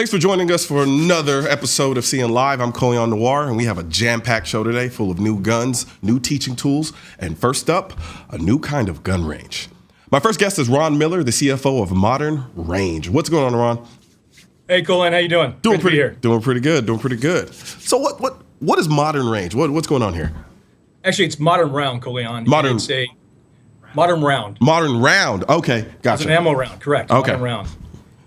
Thanks for joining us for another episode of Seeing Live. I'm Colion Noir, and we have a jam-packed show today full of new guns, new teaching tools, and first up, a new kind of gun range. My first guest is Ron Miller, the CFO of Modern Range. What's going on, Ron? Hey, Colion, how you doing? Doing pretty good. So what is Modern Range? What's going on here? Actually, it's Modern Round, Colion. Modern. It's a Modern Round. Modern Round. Okay, gotcha. It's an ammo round, correct. Okay. Modern Round.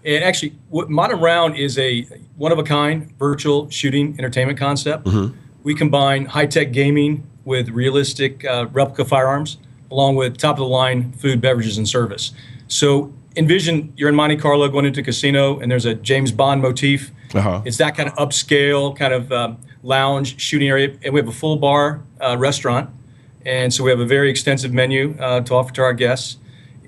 And actually, Modern Round is a one-of-a-kind virtual shooting entertainment concept. Mm-hmm. We combine high-tech gaming with realistic replica firearms, along with top-of-the-line food, beverages, and service. So envision you're in Monte Carlo going into a casino, and there's a James Bond motif. Uh-huh. It's that kind of upscale, kind of lounge shooting area. And we have a full bar restaurant. And so we have a very extensive menu to offer to our guests.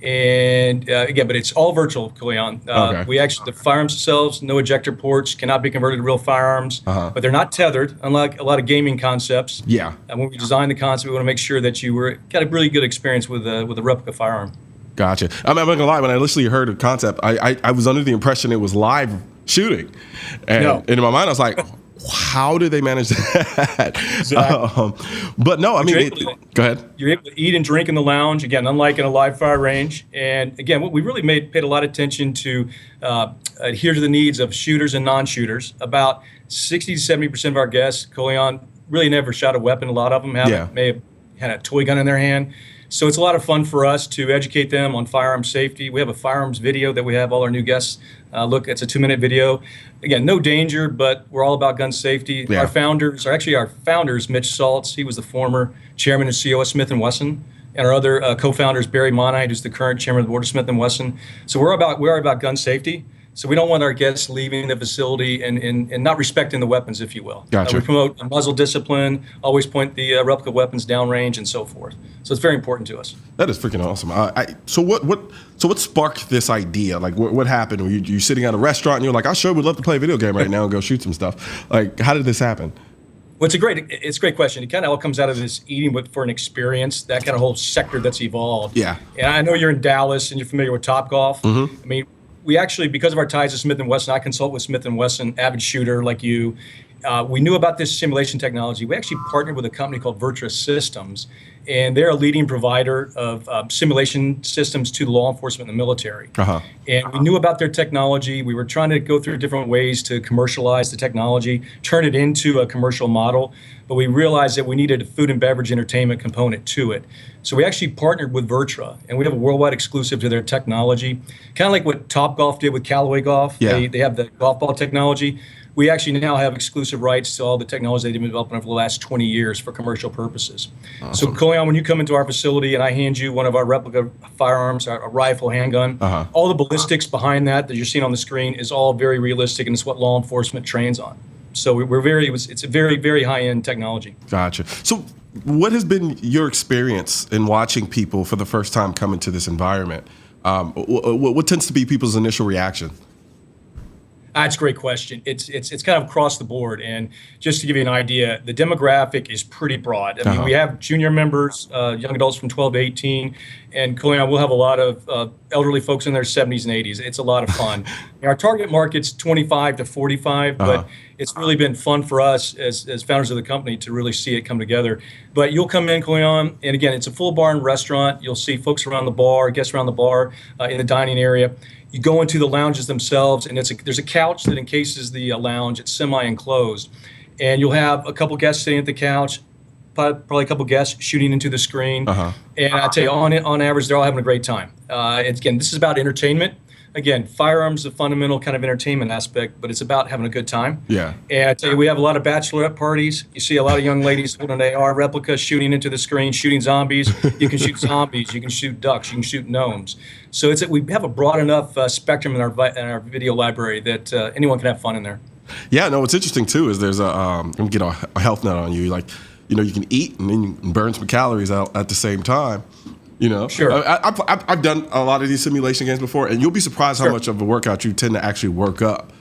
And again, but it's all virtual, Colion. Okay. We actually, the firearms themselves, no ejector ports, cannot be converted to real firearms, but they're not tethered, unlike a lot of gaming concepts. Yeah. And when we designed the concept, we want to make sure that you got a really good experience with a replica firearm. Gotcha. I'm not gonna lie, when I initially heard the concept, I was under the impression it was live shooting. And in my mind, I was like, how do they manage that? Exactly. But no, I mean, go ahead. You're able to eat and drink in the lounge, again, unlike in a live fire range. And again, what we really paid a lot of attention to adhere to the needs of shooters and non-shooters. About 60 to 70% of our guests, Colion, really never shot a weapon. A lot of them may have had a toy gun in their hand. So it's a lot of fun for us to educate them on firearm safety. We have a firearms video that we have all our new guests look. It's a 2-minute video. Again, no danger, but we're all about gun safety. Yeah. Our founders, Mitch Saltz, he was the former chairman and CEO of Smith & Wesson. And our other co-founders, Barry Monite, who's the current chairman of the board of Smith & Wesson. So we are about gun safety. So we don't want our guests leaving the facility and not respecting the weapons, if you will. Gotcha. We promote a muzzle discipline, always point the replica weapons downrange, and so forth. So it's very important to us. That is freaking awesome. So what sparked this idea? Like, what happened? Were you sitting at a restaurant and you're like, I sure would love to play a video game right now and go shoot some stuff? Like, how did this happen? Well, it's a great question. It kind of all comes out of this eating for an experience, that kind of whole sector that's evolved. Yeah. And I know you're in Dallas and you're familiar with Topgolf. Mm-hmm. I mean, we actually, because of our ties to Smith & Wesson, I consult with Smith & Wesson, avid shooter like you. We knew about this simulation technology. We actually partnered with a company called Virtua Systems, and they're a leading provider of simulation systems to law enforcement and the military. Uh-huh. And we knew about their technology. We were trying to go through different ways to commercialize the technology, turn it into a commercial model, but we realized that we needed a food and beverage entertainment component to it. So we actually partnered with Virtua, and we have a worldwide exclusive to their technology, kind of like what Topgolf did with Callaway Golf. Yeah. They have the golf ball technology. We actually now have exclusive rights to all the technology they've been developing over the last 20 years for commercial purposes. Awesome. So, Colion, when you come into our facility and I hand you one of our replica firearms, a rifle, handgun, all the ballistics behind that you're seeing on the screen is all very realistic, and it's what law enforcement trains on. So it's a very, very high-end technology. Gotcha. So what has been your experience in watching people for the first time come into this environment? What tends to be people's initial reaction? That's a great question. It's kind of across the board. And just to give you an idea, the demographic is pretty broad. I mean, we have junior members, young adults from 12 to 18. And Colion, we'll have a lot of elderly folks in their 70s and 80s. It's a lot of fun. Our target market's 25 to 45, but it's really been fun for us as founders of the company to really see it come together. But you'll come in, Colion, and again, it's a full bar and restaurant. You'll see folks around the bar, guests around the bar, in the dining area. You go into the lounges themselves, and there's a couch that encases the lounge. It's semi-enclosed. And you'll have a couple guests sitting at the couch, probably a couple guests shooting into the screen. And I tell you, on average, they're all having a great time. Again, this is about entertainment. Again, firearms is a fundamental kind of entertainment aspect, but it's about having a good time. Yeah. And I tell you, we have a lot of bachelorette parties. You see a lot of young ladies holding an AR replica, shooting into the screen, shooting zombies. You can shoot zombies. You can shoot ducks. You can shoot gnomes. So we have a broad enough spectrum in our video library that anyone can have fun in there. Yeah. No, what's interesting too is there's I'm gonna get a health note on you. Like, you can eat and then you can burn some calories out at the same time. Sure. I've done a lot of these simulation games before, and you'll be surprised how much of a workout you tend to actually work up.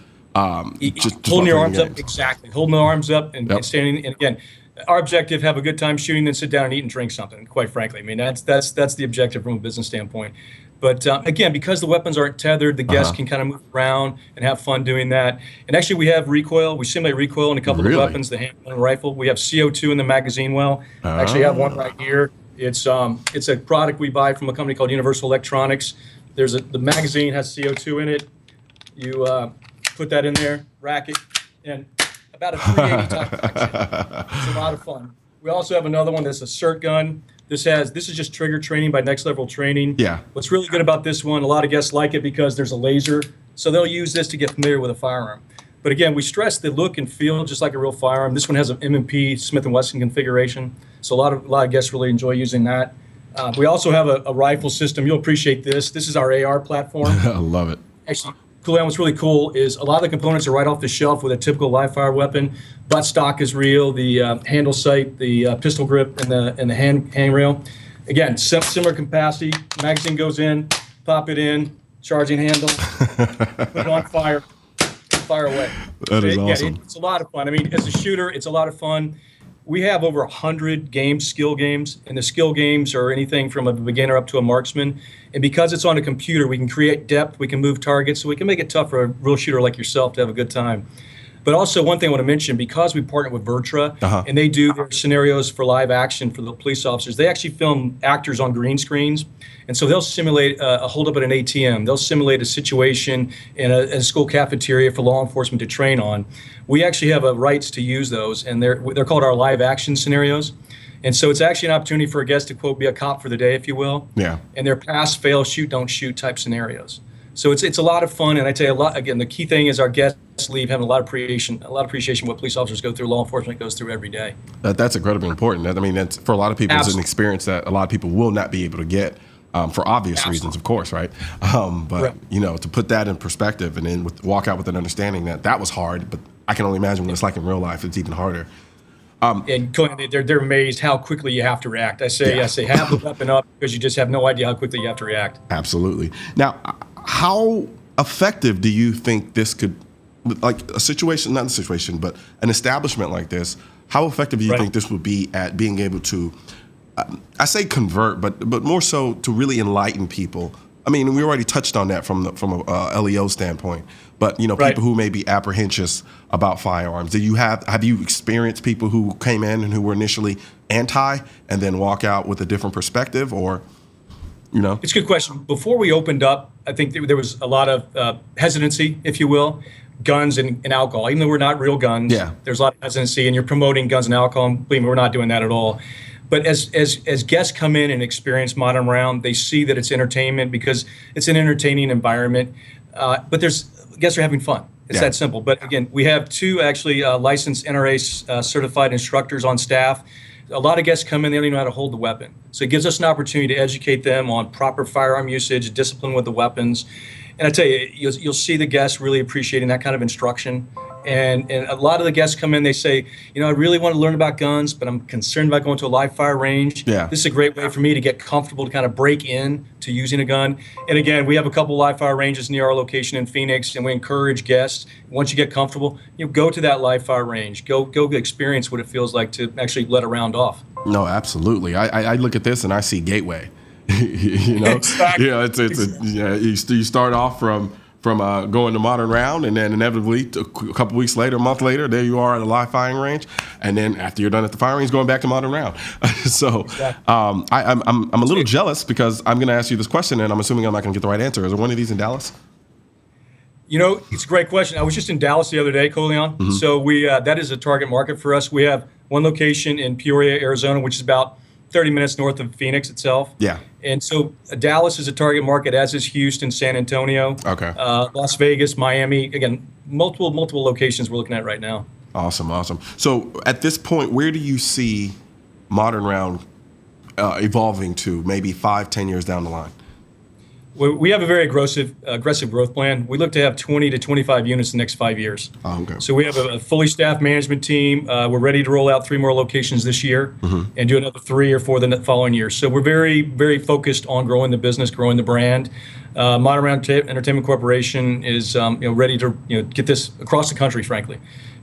Just holding your arms up, exactly. Holding the arms up and standing. And again, our objective: have a good time shooting, then sit down and eat and drink something. Quite frankly, I mean that's the objective from a business standpoint. But again, because the weapons aren't tethered, the guests can kind of move around and have fun doing that. And actually, we have recoil. We simulate recoil in a couple of weapons, the handgun and rifle. We have CO2 in the magazine well. I actually have one right here. It's a product we buy from a company called Universal Electronics. The magazine has CO2 in it. You put that in there, rack it, and about a 380 type of action. It's a lot of fun. We also have another one that's a CERT gun. This is just trigger training by Next Level Training. Yeah. What's really good about this one, a lot of guests like it because there's a laser, so they'll use this to get familiar with a firearm. But again, we stress the look and feel just like a real firearm. This one has an M&P Smith & Wesson configuration, so a lot of guests really enjoy using that. We also have a rifle system. You'll appreciate this. This is our AR platform. I love it. Actually, Colion, what's really cool is a lot of the components are right off the shelf with a typical live fire weapon. Butt stock is real, the handle sight, the pistol grip, and the handrail. Again, similar capacity. Magazine goes in, pop it in, charging handle, put it on fire away. That is awesome. It's a lot of fun. I mean, as a shooter, it's a lot of fun. We have over 100 skill games, and the skill games are anything from a beginner up to a marksman. And because it's on a computer, we can create depth, we can move targets, so we can make it tough for a real shooter like yourself to have a good time. But also, one thing I want to mention, because we partner with Vertra, and they do their scenarios for live action for the police officers, they actually film actors on green screens. And so they'll simulate a holdup at an ATM. They'll simulate a situation in a school cafeteria for law enforcement to train on. We actually have rights to use those, and they're called our live action scenarios. And so it's actually an opportunity for a guest to, quote, be a cop for the day, if you will. Yeah. And they're pass, fail, shoot, don't shoot type scenarios. So it's a lot of fun, and I tell you a lot. Again, the key thing is our guests leave having a lot of appreciation what police officers go through, law enforcement goes through every day. That's incredibly important. I mean, that's for a lot of people. It's an experience that a lot of people will not be able to get for obvious reasons, of course, right? But you know, to put that in perspective and then walk out with an understanding that was hard, but I can only imagine what it's like in real life. It's even harder. And they're amazed how quickly you have to react. I say have the weapon up because you just have no idea how quickly you have to react. Absolutely. Now, how effective do you think this could, like a situation, not a situation, but an establishment like this, how effective do you think this would be at being able to, I say convert, but more so to really enlighten people? I mean, we already touched on that from a LEO standpoint, but you know, people who may be apprehensive about firearms. Have you experienced people who came in and who were initially anti and then walk out with a different perspective, or? You know? It's a good question. Before we opened up, I think there was a lot of hesitancy, if you will, guns and alcohol. Even though we're not real guns, there's a lot of hesitancy, and you're promoting guns and alcohol. And believe me, we're not doing that at all. But as guests come in and experience Modern Round, they see that it's entertainment because it's an entertaining environment. But guests are having fun. It's that simple. But again, we have two actually licensed NRA certified instructors on staff. A lot of guests come in, they don't even know how to hold the weapon. So it gives us an opportunity to educate them on proper firearm usage, discipline with the weapons. And I tell you, you'll see the guests really appreciating that kind of instruction. And a lot of the guests come in, they say, you know, I really want to learn about guns, but I'm concerned about going to a live fire range. Yeah. This is a great way for me to get comfortable to kind of break in to using a gun. And again, we have a couple live fire ranges near our location in Phoenix, and we encourage guests, once you get comfortable, go to that live fire range. Go experience what it feels like to actually let a round off. No, absolutely. I look at this and I see gateway. You know, exactly. You start off from going to Modern Round, and then inevitably a couple weeks later, a month later, there you are at a live firing range, and then after you're done at the firing range, going back to Modern Round. So I'm a little jealous because I'm going to ask you this question, and I'm assuming I'm not going to get the right answer. Is there one of these in Dallas? You know, it's a great question. I was just in Dallas the other day, Colion. Mm-hmm. So that is a target market for us. We have one location in Peoria, Arizona, which is about 30 minutes north of Phoenix itself. Yeah. And so Dallas is a target market, as is Houston, San Antonio, Las Vegas, Miami. Again, multiple locations we're looking at right now. Awesome. So at this point, where do you see Modern Round evolving to maybe 5-10 years down the line? We have a very aggressive growth plan. We look to have 20 to 25 units in the next 5 years. Oh, okay. So we have a fully staffed management team. We're ready to roll out 3 more locations this year and do another 3 or 4 the following year. So we're very, very focused on growing the business, growing the brand. Modern Round Entertainment Corporation is ready to get this across the country, frankly.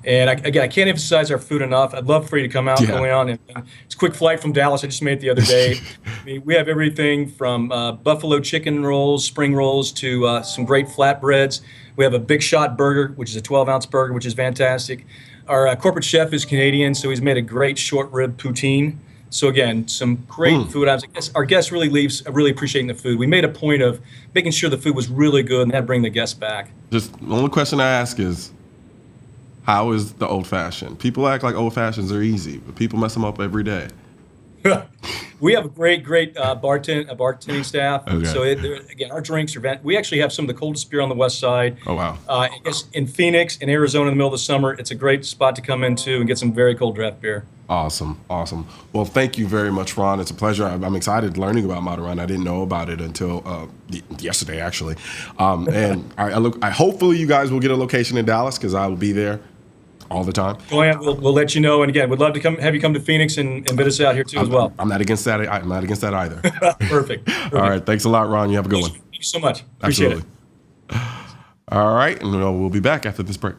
And again, I can't emphasize our food enough. I'd love for you to come out, Yeah. Colion. And it's a quick flight from Dallas. I just made it the other day. I mean, we have everything from buffalo chicken rolls, spring rolls, to some great flatbreads. We have a Big Shot burger, which is a 12-ounce burger, which is fantastic. Our corporate chef is Canadian, so he's made a great short rib poutine. So again, some great food items. I guess our guests really leaves really appreciating the food. We made a point of making sure the food was really good and that bring the guests back. Just the only question I ask is, how is the old fashioned? People act like old fashions are easy, but people mess them up every day. We have a great bartending staff. Okay. So again, our drinks are. We actually have some of the coldest beer on the west side. Oh, wow. I guess in Phoenix, in Arizona, in the middle of the summer, it's a great spot to come into and get some very cold draft beer. Awesome. Well, thank you very much, Ron. It's a pleasure. I'm excited learning about Modern Run. I didn't know about it until yesterday, actually. And I hopefully you guys will get a location in Dallas, because I will be there all the time. We'll let you know. And again, we'd love to have you come to Phoenix and bid us out here too as well. I'm not against that. I'm not against that either. Perfect. All right. Thanks a lot, Ron. You have a good one. Thank you so much. Appreciate Absolutely. All right. And we'll be back after this break.